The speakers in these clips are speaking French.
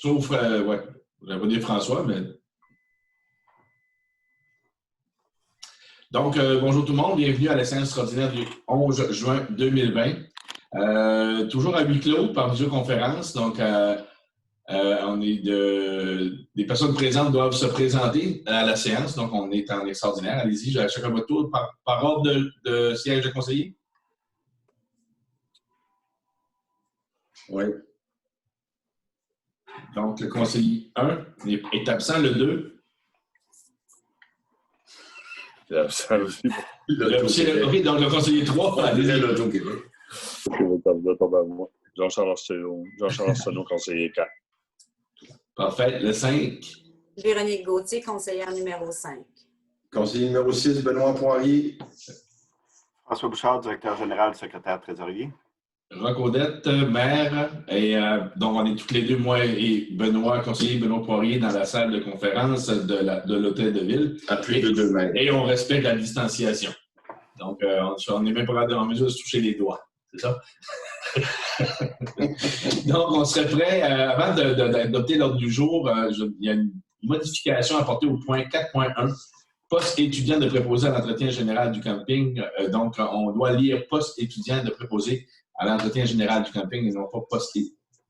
sauf, ouais, j'avais pas dit François, mais... Donc, bonjour tout le monde, bienvenue à la séance extraordinaire du 11 juin 2020. Toujours à huis clos par visioconférence, donc on est des personnes présentes doivent se présenter à la séance, donc on est en extraordinaire. Allez-y, chacun votre tour. Par ordre de siège de conseiller? Oui. Donc, le conseiller 1 est absent, le 2. Il est absent aussi. OK, donc le conseiller 3, allez-y. L'Auto-Québec. Jean-Charles Arsenault, conseiller 4. Parfait. Le 5. Véronique Gauthier, conseillère numéro 5. Conseiller numéro 6, Benoît Poirier. François Bouchard, directeur général, secrétaire trésorier. Roch Audette, maire, et donc on est tous les deux, moi et Benoît, conseiller Benoît Poirier, dans la salle de conférence de l'hôtel de ville. À plus de 2 mètres. Et on respecte la distanciation. Donc, on n'est même pas en mesure de se toucher les doigts. C'est ça? Donc, on serait prêt, avant d'adopter l'ordre du jour, il y a une modification apportée au point 4.1. Poste étudiant de préposé à l'entretien général du camping. Donc, on doit lire poste étudiant de préposé à l'entretien général du camping et non pas poste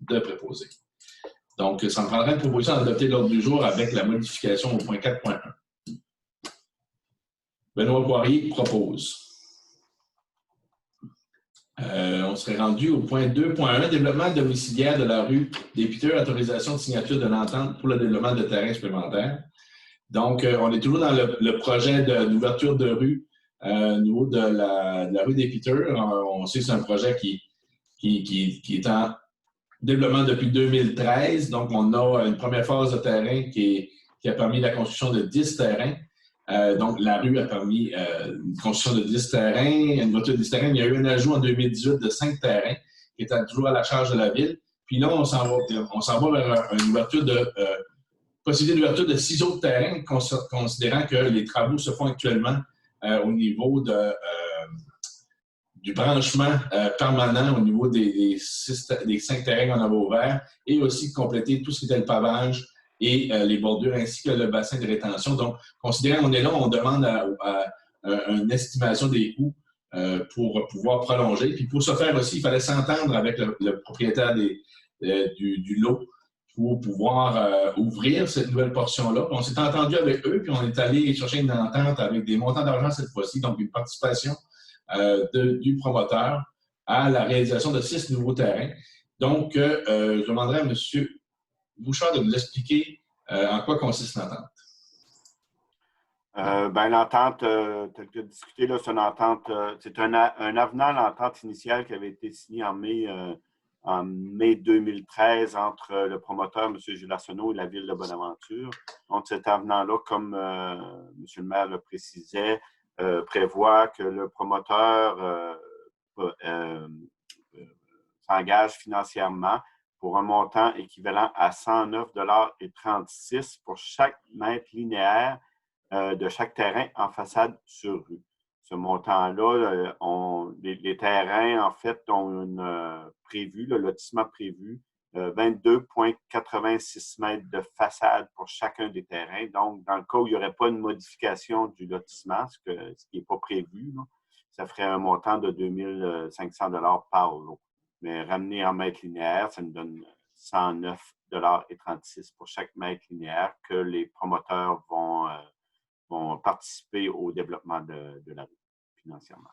de préposé. Donc, ça me prendrait une proposition d'adopter l'ordre du jour avec la modification au point 4.1. Benoît Poirier propose. On serait rendu au point 2.1, développement domiciliaire de la rue des Piteurs, autorisation de signature de l'entente pour le développement de terrains supplémentaires. Donc, on est toujours dans le projet d'ouverture de rue au niveau de la rue des Piteurs. On sait que c'est un projet qui est en développement depuis 2013. Donc, on a une première phase de terrain qui a permis la construction de 10 terrains. Donc, la rue a permis une construction de 10 terrains, une ouverture de 10 terrains. Il y a eu un ajout en 2018 de 5 terrains qui étaient toujours à la charge de la ville. Puis là, on s'en va vers une ouverture possibilité d'ouverture de 6 autres terrains, considérant que les travaux se font actuellement au niveau du branchement permanent au niveau des 5 terrains qu'on avait ouverts et aussi de compléter tout ce qui était le pavage et les bordures ainsi que le bassin de rétention. Donc, considérant qu'on est là, on demande une estimation des coûts pour pouvoir prolonger. Puis pour ce faire aussi, il fallait s'entendre avec le propriétaire du lot pour pouvoir ouvrir cette nouvelle portion-là. On s'est entendu avec eux, puis on est allé chercher une entente avec des montants d'argent cette fois-ci, donc une participation du promoteur à la réalisation de 6 nouveaux terrains. Donc, je demanderai à M. Bouchard de nous expliquer en quoi consiste l'entente. L'entente, telle que discutée, c'est une entente, c'est un avenant à l'entente initiale qui avait été signé en mai 2013 entre le promoteur, M. Gilles Arsenault, et la ville de Bonaventure. Donc, cet avenant-là, comme M. le maire le précisait, prévoit que le promoteur s'engage financièrement pour un montant équivalent à 109,36 $ pour chaque mètre linéaire de chaque terrain en façade sur rue. Ce montant-là, les terrains, en fait, ont le lotissement prévu, 22,86 mètres de façade pour chacun des terrains. Donc, dans le cas où il n'y aurait pas une modification du lotissement, ce qui n'est pas prévu, là, ça ferait un montant de 2 500 $ par lot. Mais ramené en mètres linéaires, ça nous donne 109,36 $ pour chaque mètre linéaire que les promoteurs vont participer au développement de la rue financièrement.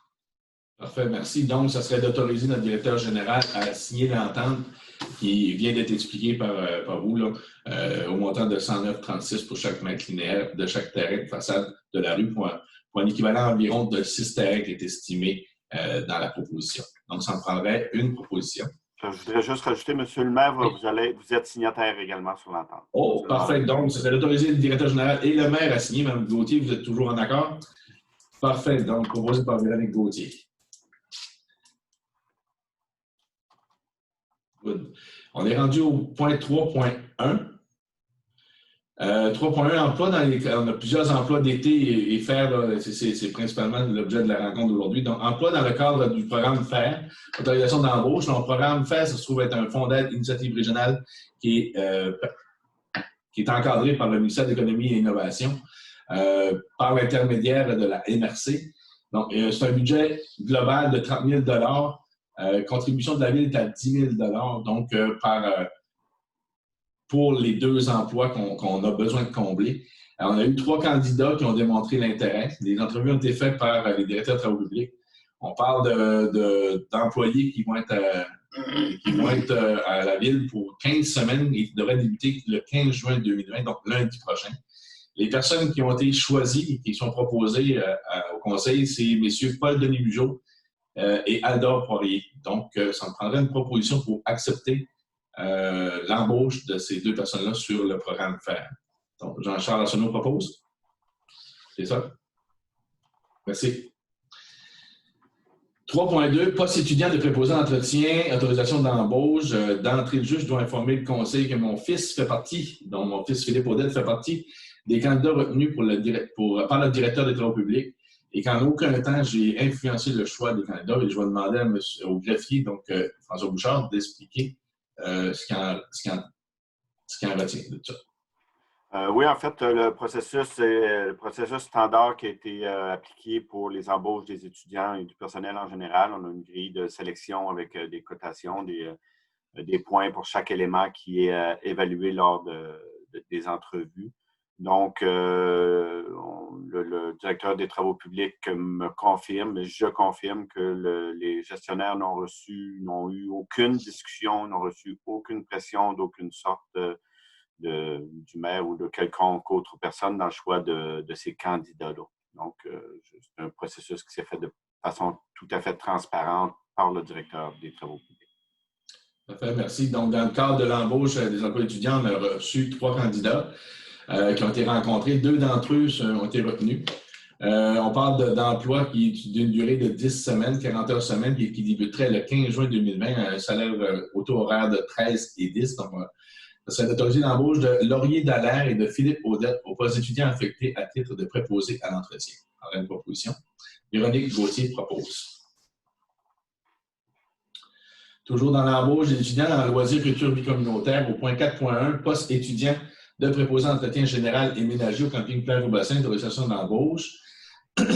Parfait, merci. Donc, ça serait d'autoriser notre directeur général à signer l'entente qui vient d'être expliquée par vous, là, au montant de 109,36 $ pour chaque mètre linéaire de chaque terrain de façade de la rue pour un équivalent environ de 6 terrains qui est estimé dans la proposition. Donc, ça me prendrait une proposition. Je voudrais juste rajouter, M. le maire, vous êtes signataire également sur l'entente. Oh, parfait. Donc, ça serait d'autoriser le directeur général et le maire à signer. Mme Gauthier, vous êtes toujours en accord? Parfait. Donc, proposé par Véronique Gauthier. Good. On est rendu au point 3.1. 3.1 emploi. On a plusieurs emplois d'été et faire, c'est principalement l'objet de la rencontre d'aujourd'hui. Donc, emploi dans le cadre du programme FAIR, autorisation d'embauche. Donc, le programme FAIR, ça se trouve être un fonds d'aide initiative régionale qui est encadré par le ministère de l'Économie et de l'Innovation par l'intermédiaire de la MRC. Donc, c'est un budget global de 30 000 contribution de la Ville est à 10 000 donc pour les 2 emplois qu'on a besoin de combler. Alors, on a eu 3 candidats qui ont démontré l'intérêt. Les entrevues ont été faites par les directeurs de travaux publics. On parle d'employés qui vont être à la Ville pour 15 semaines et qui devraient débuter le 15 juin 2020, donc lundi prochain. Les personnes qui ont été choisies et qui sont proposées au Conseil, c'est M. Paul-Denis Bugeaud et Aldor Poirier. Donc, ça me prendrait une proposition pour accepter l'embauche de ces 2 personnes-là sur le programme FAIR. Donc, Jean-Charles Arsenault propose. C'est ça? Merci. 3.2, poste étudiant de préposé à l'entretien, autorisation d'embauche. D'entrée de jeu, je dois informer le Conseil que mon fils fait partie, dont mon fils Philippe Audette fait partie, des candidats retenus par le directeur des travaux publics et qu'en aucun temps, j'ai influencé le choix des candidats. Et je vais demander au greffier, donc François Bouchard, d'expliquer ce qu'il en retient de tout ça. Oui, en fait, le processus standard qui a été appliqué pour les embauches des étudiants et du personnel en général. On a une grille de sélection avec des cotations, des points pour chaque élément qui est évalué lors des entrevues. Donc, le directeur des travaux publics me confirme, je confirme que les gestionnaires n'ont eu aucune discussion, n'ont reçu aucune pression d'aucune sorte du maire ou de quelconque autre personne dans le choix de ces candidats-là. Donc, c'est un processus qui s'est fait de façon tout à fait transparente par le directeur des travaux publics. Parfait, merci. Donc, dans le cadre de l'embauche des emplois étudiants, on a reçu 3 candidats qui ont été rencontrés. 2 d'entre eux ont été retenus. On parle d'emploi qui est d'une durée de 10 semaines, 40 heures semaine, qui débuterait le 15 juin 2020 à un salaire au taux horaire de 13 et 10. Donc, ça serait autorisé l'embauche de Laurier Dallaire et de Philippe Audette aux postes étudiants affectés à titre de préposé à l'entretien. Alors, une proposition. Véronique Gauthier propose. Toujours dans l'embauche des étudiants en loisirs, culture, vie communautaire, au point 4.1, poste étudiant de préposé à l'entretien général et ménager au camping Plage au Bassin, autorisation d'embauche.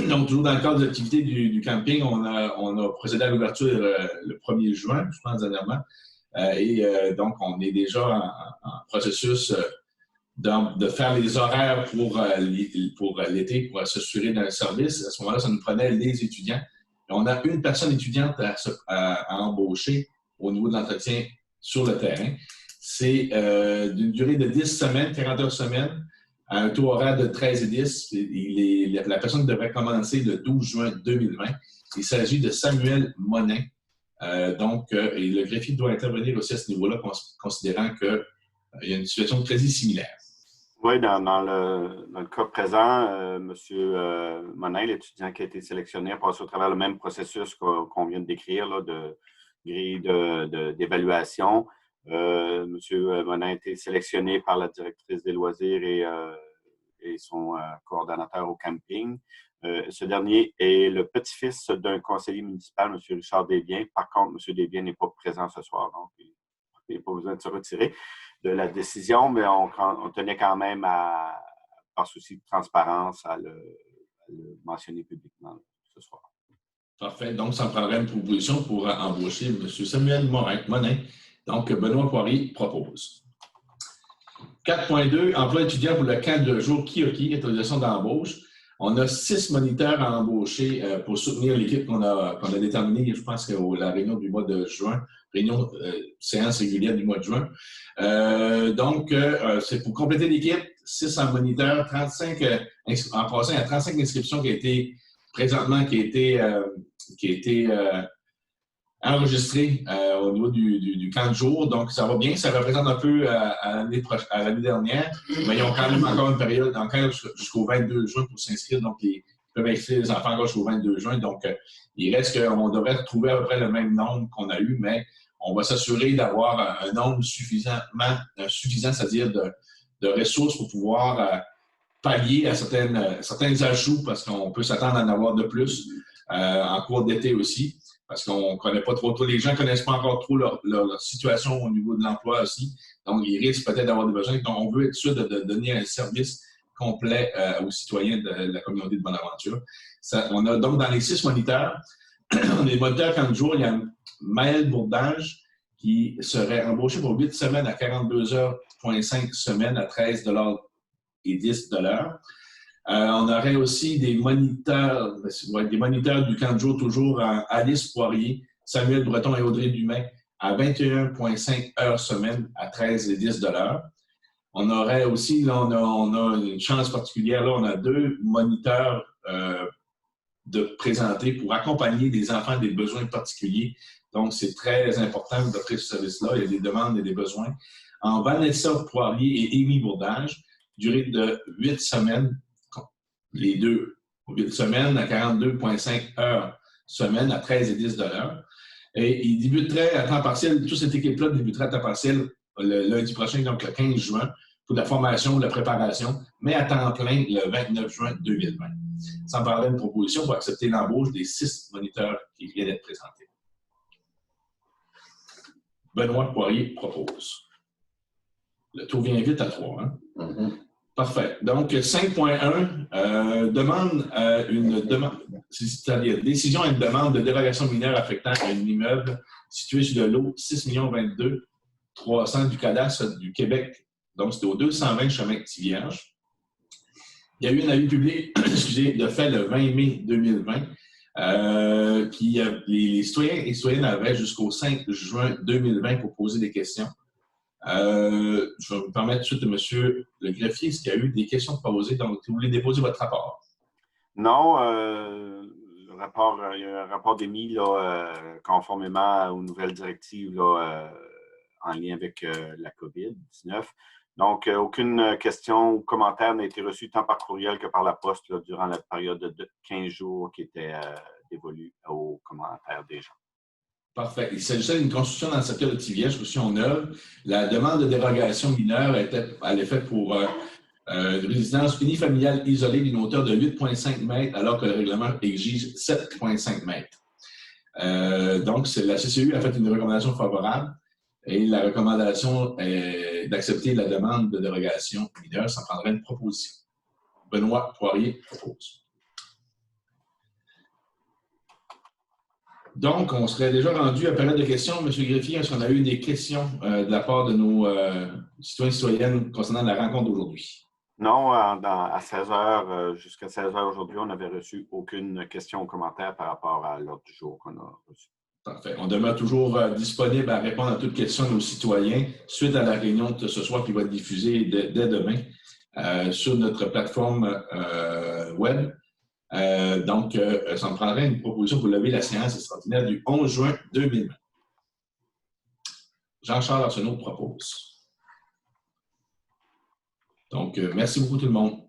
Donc, toujours dans le cadre de l'activité du camping, on a procédé à l'ouverture le 1er juin, je pense, dernièrement. Donc, on est déjà en processus de faire les horaires pour l'été, pour s'assurer d'un service. À ce moment-là, ça nous prenait les étudiants. Et on a une personne étudiante à embaucher au niveau de l'entretien sur le terrain. C'est d'une durée de 10 semaines, 40 heures semaine, à un taux horaire de 13 et 10. La personne devrait commencer le 12 juin 2020. Il s'agit de Samuel Monin. Et le greffier doit intervenir aussi à ce niveau-là, considérant qu'il y a une situation quasi similaire. Oui, dans le cas présent, M. Monin, l'étudiant qui a été sélectionné, a passé au travers le même processus qu'on vient de décrire, là, de grille d'évaluation. M. Monin a été sélectionné par la directrice des loisirs et son coordonnateur au camping. Ce dernier est le petit-fils d'un conseiller municipal, M. Richard Desbiens. Par contre, M. Desbiens n'est pas présent ce soir, donc il n'y a pas besoin de se retirer de la décision, mais on tenait quand même, par souci de transparence, à le mentionner publiquement ce soir. Parfait. Donc, ça me prendrait une proposition pour embaucher M. Samuel Monin. Donc, Benoît Poirier propose. 4.2, emploi étudiant pour le camp de jour Kioki, autorisation d'embauche. On a 6 moniteurs à embaucher pour soutenir l'équipe qu'on a déterminée, je pense, à la réunion du mois de juin, séance régulière du mois de juin. C'est pour compléter l'équipe, 6 en moniteurs, 35, en passant à 35 inscriptions qui a été enregistrées au niveau du camp de jour. Donc, ça va bien. Ça représente un peu à l'année dernière, mais ils ont quand même encore une période, encore jusqu'au 22 juin pour s'inscrire. Donc, ils peuvent inscrire les enfants encore jusqu'au 22 juin. Donc, il reste qu'on devrait retrouver à peu près le même nombre qu'on a eu, mais on va s'assurer d'avoir un nombre suffisant, c'est-à-dire ressources pour pouvoir pallier à certains ajouts parce qu'on peut s'attendre à en avoir de plus en cours d'été aussi. Parce qu'on ne connaît pas trop, les gens ne connaissent pas encore trop leur situation au niveau de l'emploi aussi. Donc, ils risquent peut-être d'avoir des besoins. Donc, on veut être sûr de donner un service complet aux citoyens de la communauté de Bonaventure. On a donc dans les 6 moniteurs, on a des moniteurs 40 jours. Il y a Maël Bourdage qui serait embauché pour 8 semaines à 42,5 semaines à 13,10 $. On aurait aussi des moniteurs du camp de jour, toujours Alice Poirier, Samuel Breton et Audrey Dumain à 21,5 heures semaine à 13,10 $. On aurait aussi, là, on a une chance particulière, là, on a 2 moniteurs de présenter pour accompagner des enfants des besoins particuliers. Donc, c'est très important d'offrir ce service-là. Il y a des demandes et des besoins. En Vanessa Poirier et Amy Bourdage, durée de 8 semaines, les 2, 8 semaines à 42,5 heures semaine à 13,10 $. Et ils débuteraient à temps partiel, toute cette équipe-là débuterait à temps partiel le lundi prochain, donc le 15 juin, pour la formation, la préparation, mais à temps plein le 29 juin 2020. Sans parler d'une proposition pour accepter l'embauche des 6 moniteurs qui viennent d'être présentés. Benoît Poirier propose. Le tour vient vite à 3. Hein? Mm-hmm. Parfait. Donc, 5.1 demande une demande, c'est-à-dire décision à une demande de dérogation mineure affectant un immeuble situé sur le lot 6 22 300 du cadastre du Québec. Donc, c'est au 220 chemin Tivierge. Il y a eu un avis public de fait le 20 mai 2020. Les citoyens et citoyennes avaient jusqu'au 5 juin 2020 pour poser des questions. Je vais vous permettre tout de suite, M. le greffier, est-ce qu'il y a eu des questions posées? Donc, vous voulez déposer votre rapport? Non, il y a un rapport d'émis conformément aux nouvelles directives là, en lien avec la COVID-19. Donc, aucune question ou commentaire n'a été reçu tant par courriel que par la poste là, durant la période de 15 jours qui était dévolue aux commentaires des gens. Parfait. Il s'agissait d'une construction dans le secteur de Tivierge, construction-neuve. La demande de dérogation mineure elle est faite pour une résidence unifamiliale isolée d'une hauteur de 8,5 mètres, alors que le règlement exige 7,5 mètres. Donc, la CCU a fait une recommandation favorable et la recommandation est d'accepter la demande de dérogation mineure. Ça prendrait une proposition. Benoît Poirier propose. Donc, on serait déjà rendu à période de questions. M. Greffier, est-ce qu'on a eu des questions de la part de nos citoyens et citoyennes concernant la rencontre d'aujourd'hui? Non, à 16 heures, jusqu'à 16 heures aujourd'hui, on n'avait reçu aucune question ou commentaire par rapport à l'ordre du jour qu'on a reçu. Parfait. On demeure toujours disponible à répondre à toutes questions de nos citoyens suite à la réunion de ce soir qui va être diffusée dès demain sur notre plateforme web. Donc, ça me prendrait une proposition pour lever la séance extraordinaire du 11 juin 2020. Jean-Charles Arsenault propose. Donc, merci beaucoup tout le monde.